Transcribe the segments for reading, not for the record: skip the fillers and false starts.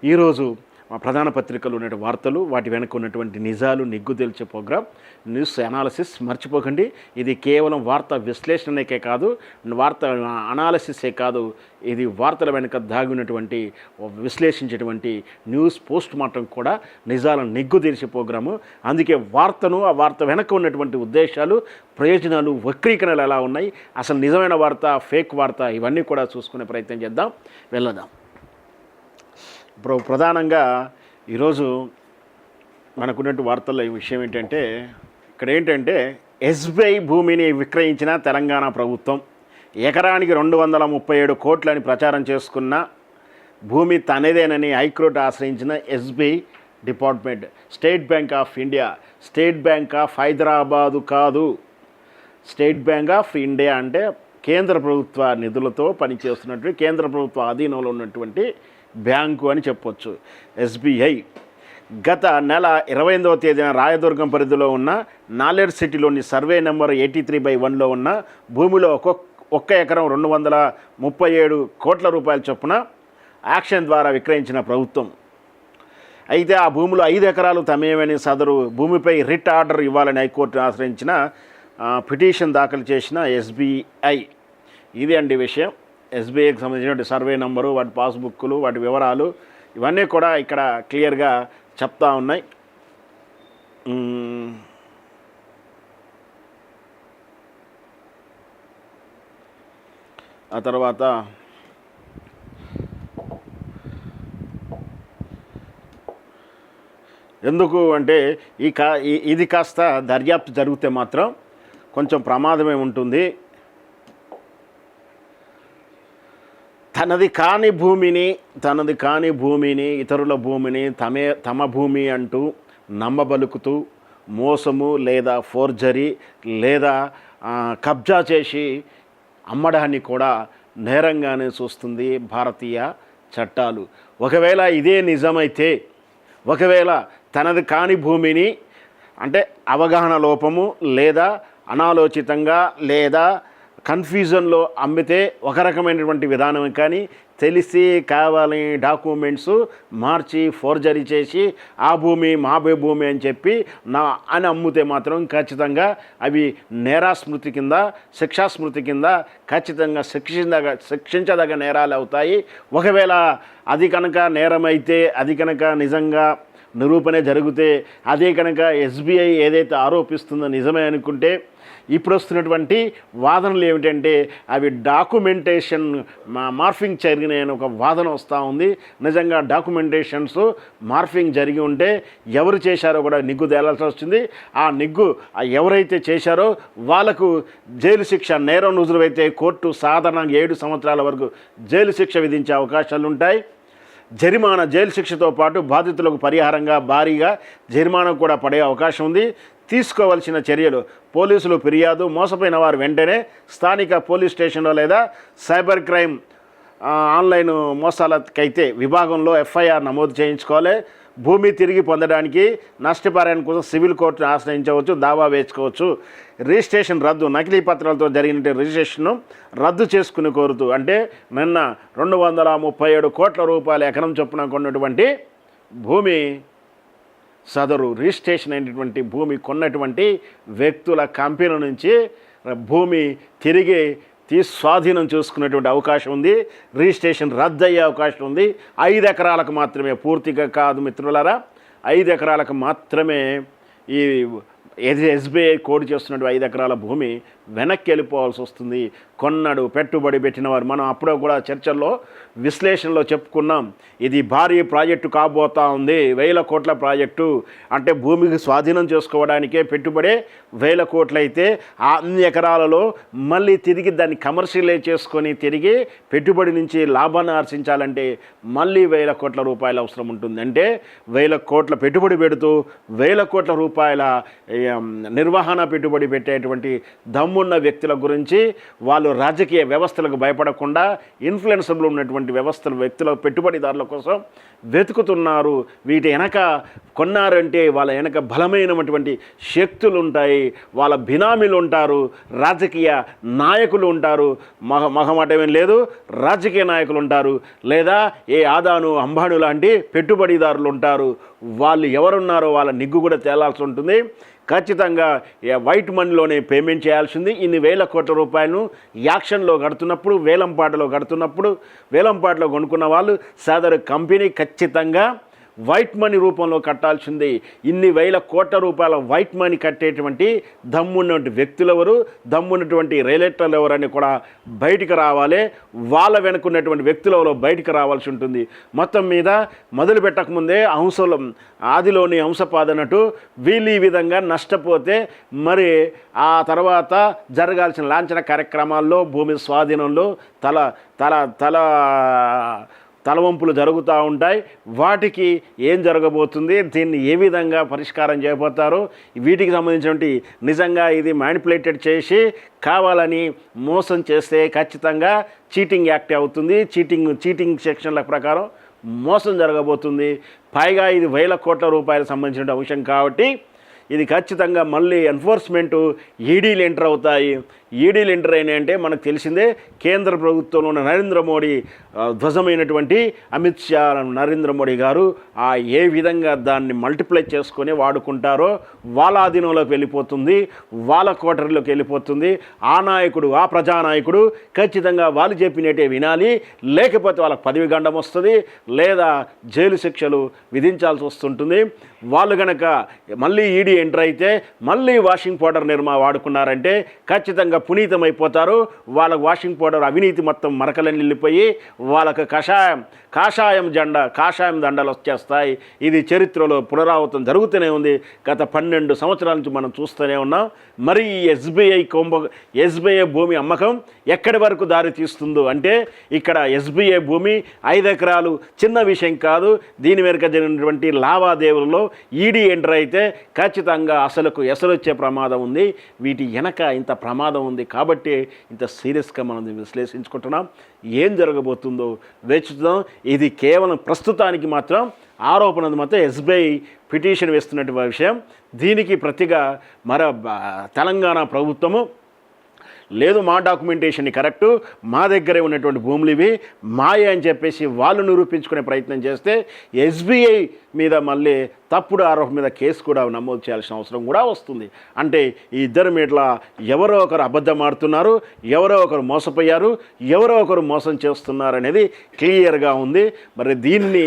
ఈరోజు మా ప్రధాన పత్రికలు ఉన్న వార్తలు, వాటి వెనక ఉన్నటువంటి నిజాలు నిగ్గు తేల్చే ప్రోగ్రాం న్యూస్ అనాలిసిస్. మర్చిపోకండి, ఇది కేవలం వార్త విశ్లేషణకే కాదు, వార్త అనాలిసిసే కాదు, ఇది వార్తల వెనుక దాగి ఉన్నటువంటి విశ్లేషించేటువంటి న్యూస్ పోస్ట్ మార్టం కూడా నిజాలను నిగ్గు తేల్చే ప్రోగ్రాము. అందుకే వార్తను, ఆ వార్త వెనక ఉన్నటువంటి ఉద్దేశాలు, ప్రయోజనాలు, వక్రీకరణలు ఎలా ఉన్నాయి, అసలు నిజమైన వార్త, ఫేక్ వార్త, ఇవన్నీ కూడా చూసుకునే ప్రయత్నం చేద్దాం. వెళ్ళదాం. ఇప్పుడు ప్రధానంగా ఈరోజు మనకున్నటువంటి వార్తల్లో ఈ విషయం ఏంటంటే, ఇక్కడ ఏంటంటే ఎస్బీఐ భూమిని విక్రయించిన తెలంగాణ ప్రభుత్వం. ఎకరానికి 237 కోట్లని ప్రచారం చేసుకున్న భూమి తనదేనని హైకోర్టు ఆశ్రయించిన SBI department. State bank of India, state bank of Hyderabad కాదు, స్టేట్ బ్యాంక్ ఆఫ్ ఇండియా అంటే కేంద్ర ప్రభుత్వ నిధులతో పనిచేస్తున్నటువంటి, కేంద్ర ప్రభుత్వ ఆధీనంలో ఉన్నటువంటి బ్యాంకు అని చెప్పొచ్చు ఎస్బీఐ. గత నెల 28వ తేదీన రాయదుర్గం పరిధిలో ఉన్న నాలెడ్జ్ సిటీలోని సర్వే నెంబర్ 83/1లో ఉన్న భూమిలో ఒక్క ఎకరం 237 కోట్ల రూపాయల చొప్పున యాక్షన్ ద్వారా విక్రయించిన ప్రభుత్వం. అయితే ఆ భూమిలో 5 ఎకరాలు తమేమని, సదరు భూమిపై రిట్ ఆర్డర్ ఇవ్వాలని హైకోర్టును ఆశ్రయించిన పిటిషన్ దాఖలు చేసిన ఎస్బీఐ. ఇది అండి విషయం. ఎస్బీఐకి సంబంధించిన సర్వే నంబరు, వాటి పాస్బుక్లు, వాటి వివరాలు ఇవన్నీ కూడా ఇక్కడ క్లియర్గా చెప్తా ఉన్నాయి. ఆ తర్వాత ఎందుకు అంటే ఇది కాస్త దర్యాప్తు జరిగితే మాత్రం కొంచెం ప్రమాదమే ఉంటుంది. తనది కాని భూమిని ఇతరుల భూమిని తమ భూమి అంటూ నమ్మబలుకుతూ మోసము లేదా ఫోర్జరీ లేదా కబ్జా చేసి అమ్మడాన్ని కూడా నేరంగానే చూస్తుంది భారతీయ చట్టాలు. ఒకవేళ ఇదే నిజమైతే, ఒకవేళ తనది కాని భూమిని అంటే అవగాహన లోపము లేదా అనాలోచితంగా లేదా కన్ఫ్యూజన్లో అమ్మితే ఒక రకమైనటువంటి విధానం, కానీ తెలిసి కావాలని డాక్యుమెంట్స్ మార్చి ఫోర్జరీ చేసి ఆ భూమి మా భూమి అని చెప్పి అని అమ్మితే మాత్రం ఖచ్చితంగా అవి నేరాస్మృతి కింద, శిక్షాస్మృతి కింద ఖచ్చితంగా శిక్షించదగ్గ నేరాలు అవుతాయి. ఒకవేళ అది కనుక నేరమైతే, అది కనుక నిజంగా నిరూపణ జరిగితే, అదే కనుక ఎస్బీఐ ఏదైతే ఆరోపిస్తుందో నిజమే అనుకుంటే, ఇప్పుడు వస్తున్నటువంటి వాదనలు ఏమిటంటే అవి డాక్యుమెంటేషన్ మార్ఫింగ్ జరిగినాయని ఒక వాదన వస్తూ ఉంది. నిజంగా డాక్యుమెంటేషన్స్ మార్ఫింగ్ జరిగి ఉంటే ఎవరు చేశారో కూడా నిగ్గు తేలాల్సి వస్తుంది. ఆ నిగ్గు ఎవరైతే చేశారో వాళ్ళకు జైలు శిక్ష, నేరం రుజువైతే కోర్టు సాధారణంగా 7 సంవత్సరాల వరకు జైలు శిక్ష విధించే అవకాశాలు ఉంటాయి. జరిమానా, జైలు శిక్షతో పాటు బాధితులకు పరిహారంగా భారీగా జరిమానా కూడా పడే అవకాశం ఉంది. తీసుకోవాల్సిన చర్యలు: పోలీసులు ఫిర్యాదు, మోసపోయిన వారు వెంటనే స్థానిక పోలీస్ స్టేషన్లో లేదా సైబర్ క్రైమ్ ఆన్లైన్ మోసాలకైతే విభాగంలో ఎఫ్ఐఆర్ నమోదు చేయించుకోవాలి. భూమి తిరిగి పొందడానికి నష్టపరిహారం కోసం సివిల్ కోర్టును ఆశ్రయించవచ్చు, దావా వేసుకోవచ్చు. రిజిస్ట్రేషన్ రద్దు, నకిలీ పత్రాలతో జరిగిన రిజిస్ట్రేషన్ను రద్దు చేసుకుని కోరుతూ, అంటే నిన్న 237 కోట్ల రూపాయల ఎకరం చొప్పున కొన్నటువంటి భూమి, సదరు రిజిస్ట్రేషన్ అయినటువంటి భూమి కొన్నటువంటి వ్యక్తుల కంపెనీ నుంచి భూమి తిరిగి స్వాధీనం చేసుకునేటువంటి అవకాశం ఉంది. రిజిస్ట్రేషన్ రద్దు అయ్యే అవకాశం ఉంది. 5 ఎకరాలకు మాత్రమే, పూర్తిగా కాదు మిత్రులారా, 5 ఎకరాలకు మాత్రమే ఈ ఎస్బీఐ కోడ్ చేస్తున్నట్టు 5 ఎకరాల భూమి వెనక్కి వెళ్ళిపోవాల్సి వస్తుంది. కొన్నాడు, పెట్టుబడి పెట్టిన వారు. మనం అప్పుడే కూడా చర్చల్లో, విశ్లేషణలో చెప్పుకున్నాం, ఇది భారీ ప్రాజెక్టు కాబోతా ఉంది, 1000 కోట్ల ప్రాజెక్టు. అంటే భూమికి స్వాధీనం చేసుకోవడానికే పెట్టుబడే 1000 కోట్లు అయితే, అన్ని ఎకరాలలో మళ్ళీ తిరిగి దాన్ని కమర్షియలైజ్ చేసుకొని తిరిగి పెట్టుబడి నుంచి లాభాన్ని ఆర్జించాలంటే మళ్ళీ 1000 కోట్ల రూపాయలు అవసరం ఉంటుంది. అంటే 1000 కోట్ల పెట్టుబడి పెడుతూ 1000 కోట్ల రూపాయల నిర్వహణ పెట్టుబడి పెట్టేటువంటి దమ్మున్న వ్యక్తుల గురించి, వాళ్ళు రాజకీయ వ్యవస్థలకు భయపడకుండా ఇన్ఫ్లుయెన్సబుల్ ఉన్నటువంటి వ్యక్తుల పెట్టుబడిదారుల కోసం వెతుకుతున్నారు. వీటి వెనక కొన్నారంటే వాళ్ళ వెనక బలమైనటువంటి శక్తులు ఉంటాయి, వాళ్ళ బినామీలు ఉంటారు, రాజకీయ నాయకులు ఉంటారు. మొహమాటమేం లేదు, రాజకీయ నాయకులు ఉంటారు, లేదా ఏ ఆదాను అంబాను లాంటి పెట్టుబడిదారులు ఉంటారు. వాళ్ళు ఎవరున్నారో వాళ్ళ నిగ్గు కూడా తేలాల్సి ఉంటుంది. ఖచ్చితంగా వైట్ మనీలోనే పేమెంట్ చేయాల్సింది. ఇన్ని వేల కోట్ల రూపాయలను యాక్షన్లో కడుతున్నప్పుడు, వేలంపాటలో కొనుక్కున్న వాళ్ళు సదరు కంపెనీ ఖచ్చితంగా వైట్ మనీ రూపంలో కట్టాల్సింది. ఇన్ని వేల కోట్ల రూపాయల వైట్ మనీ కట్టేటువంటి దమ్మున్నటువంటి వ్యక్తులు ఎవరు, దమ్మున్నటువంటి రియలేటర్లు ఎవరని కూడా బయటికి రావాలి. వాళ్ళ వెనుకున్నటువంటి వ్యక్తులు ఎవరో బయటికి రావాల్సి ఉంటుంది. మొత్తం మీద మొదలు పెట్టకముందే ఆదిలోని హంసపాదనట్టు వీళ్ళు ఈ విధంగా నష్టపోతే మరి ఆ తర్వాత జరగాల్సిన లాంఛన కార్యక్రమాల్లో భూమి స్వాధీనంలో తలవంపులు జరుగుతూ ఉంటాయి. వాటికి ఏం జరగబోతుంది, దీన్ని ఏ విధంగా పరిష్కారం చేయబోతారు, వీటికి సంబంధించినటువంటి నిజంగా ఇది మ్యానిపులేటెడ్ చేసి కావాలని మోసం చేస్తే ఖచ్చితంగా చీటింగ్ యాక్ట్ అవుతుంది. చీటింగ్ సెక్షన్ల ప్రకారం మోసం జరగబోతుంది. పైగా ఇది వేల కోట్ల రూపాయలకు సంబంధించిన అంశం కాబట్టి ఇది ఖచ్చితంగా మళ్ళీ ఎన్ఫోర్స్మెంటు ఈడీలు ఎంటర్ అవుతాయి. ఈడీలు ఎంటర్ అయినాయంటే మనకు తెలిసిందే, కేంద్ర ప్రభుత్వంలో ఉన్న నరేంద్ర మోడీ ధ్వజమైనటువంటి అమిత్ షా నరేంద్ర మోడీ గారు ఏ విధంగా దాన్ని మల్టిప్లై చేసుకొని వాడుకుంటారో వాళ్ళ ఆధీనంలోకి వెళ్ళిపోతుంది, వాళ్ళ కోటరీలోకి వెళ్ళిపోతుంది. ఆ నాయకుడు, ఆ ప్రజానాయకుడు ఖచ్చితంగా వాళ్ళు చెప్పినట్టే వినాలి, లేకపోతే వాళ్ళకి పదవి గండం వస్తుంది, లేదా జైలు శిక్షలు విధించాల్సి వస్తుంటుంది. వాళ్ళు కనుక మళ్ళీ ఈడీ ఎంటర్ అయితే మళ్ళీ వాషింగ్ పౌడర్ వాడుకున్నారంటే ఖచ్చితంగా పునీతమైపోతారు. వాళ్ళకు వాషింగ్ పౌడర్ అవినీతి మొత్తం మరకలని వెళ్ళిపోయి వాళ్ళకు కాషాయం దండలు వచ్చేస్తాయి. ఇది చరిత్రలో పునరావృతం జరుగుతూనే ఉంది. గత 12 సంవత్సరాల నుంచి మనం చూస్తూనే ఉన్నాం. మరి ఈ ఎస్బీఐ భూమి అమ్మకం ఎక్కడి వరకు దారి తీస్తుందో అంటే, ఇక్కడ ఎస్బీఐ భూమి 5 ఎకరాలు చిన్న విషయం కాదు. దీని వెనుక జరిగినటువంటి లావాదేవీలలో ఈడీ ఎంటర్ అయితే ఖచ్చితంగా ఎసలు వచ్చే ప్రమాదం ఉంది. వీటి వెనక ఇంత ప్రమాదం ఉంది కాబట్టి ఇంత సీరియస్గా మనం విశ్లేషించుకుంటున్నాం. ఏం జరగబోతుందో వేచుదాం. ఇది కేవలం ప్రస్తుతానికి మాత్రం ఆరోపణ మాత్రం ఎస్బీఐ పిటిషన్ వేస్తున్నటువంటి విషయం. దీనికి ప్రతిగా తెలంగాణ ప్రభుత్వము లేదు, మా డాక్యుమెంటేషన్ కరెక్టు, మా దగ్గరే ఉన్నటువంటి భూములు ఇవి మాయే అని చెప్పేసి వాళ్ళు నిరూపించుకునే ప్రయత్నం చేస్తే ఎస్బీఐ మీద మళ్ళీ తప్పుడు ఆరోపణ మీద కేసు కూడా నమోదు చేయాల్సిన అవసరం కూడా వస్తుంది. అంటే ఈ ఇద్దరి మీట్ల ఎవరో ఒకరు అబద్ధం ఆడుతున్నారు, ఎవరో ఒకరు మోసపోయారు, ఎవరో ఒకరు మోసం చేస్తున్నారు అనేది క్లియర్గా ఉంది. మరి దీన్ని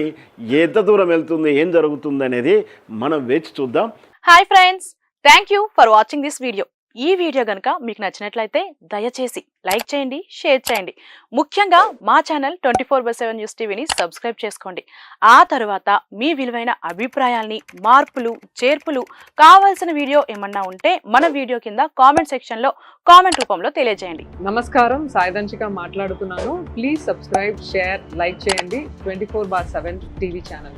ఎంత దూరం వెళ్తుంది, ఏం జరుగుతుంది అనేది మనం వేచి చూద్దాం. Hi friends, thank you for watching this video. ఈ వీడియో గనుక మీకు నచ్చినట్లయితే దయచేసి లైక్ చేయండి, షేర్ చేయండి. ముఖ్యంగా మా ఛానల్ 24/7 న్యూస్ టీవీని సబ్స్క్రైబ్ చేసుకోండి. ఆ తర్వాత మీ విలువైన అభిప్రాయాల్ని, మార్పులు, చేర్పులు, కావాల్సిన వీడియో ఏమన్నా ఉంటే మన వీడియో కింద కామెంట్ సెక్షన్లో కామెంట్ రూపంలో తెలియజేయండి. నమస్కారం, సాయిదంచిక మాట్లాడుతున్నాను. ప్లీజ్ సబ్స్క్రైబ్, షేర్, లైక్ చేయండి 24/7 టీవీ ఛానల్.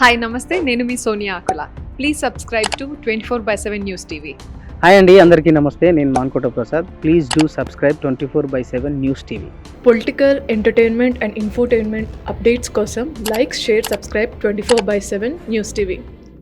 హాయ్ నమస్తే, నేను మీ Sonia Akula. Please subscribe to 24/7 news TV. Hi అండి, అందరికీ నమస్తే. నేను Mankota Prasad. Please do subscribe 24/7 news TV. Political, entertainment and infotainment updates కోసం like, share, subscribe 24/7 news TV.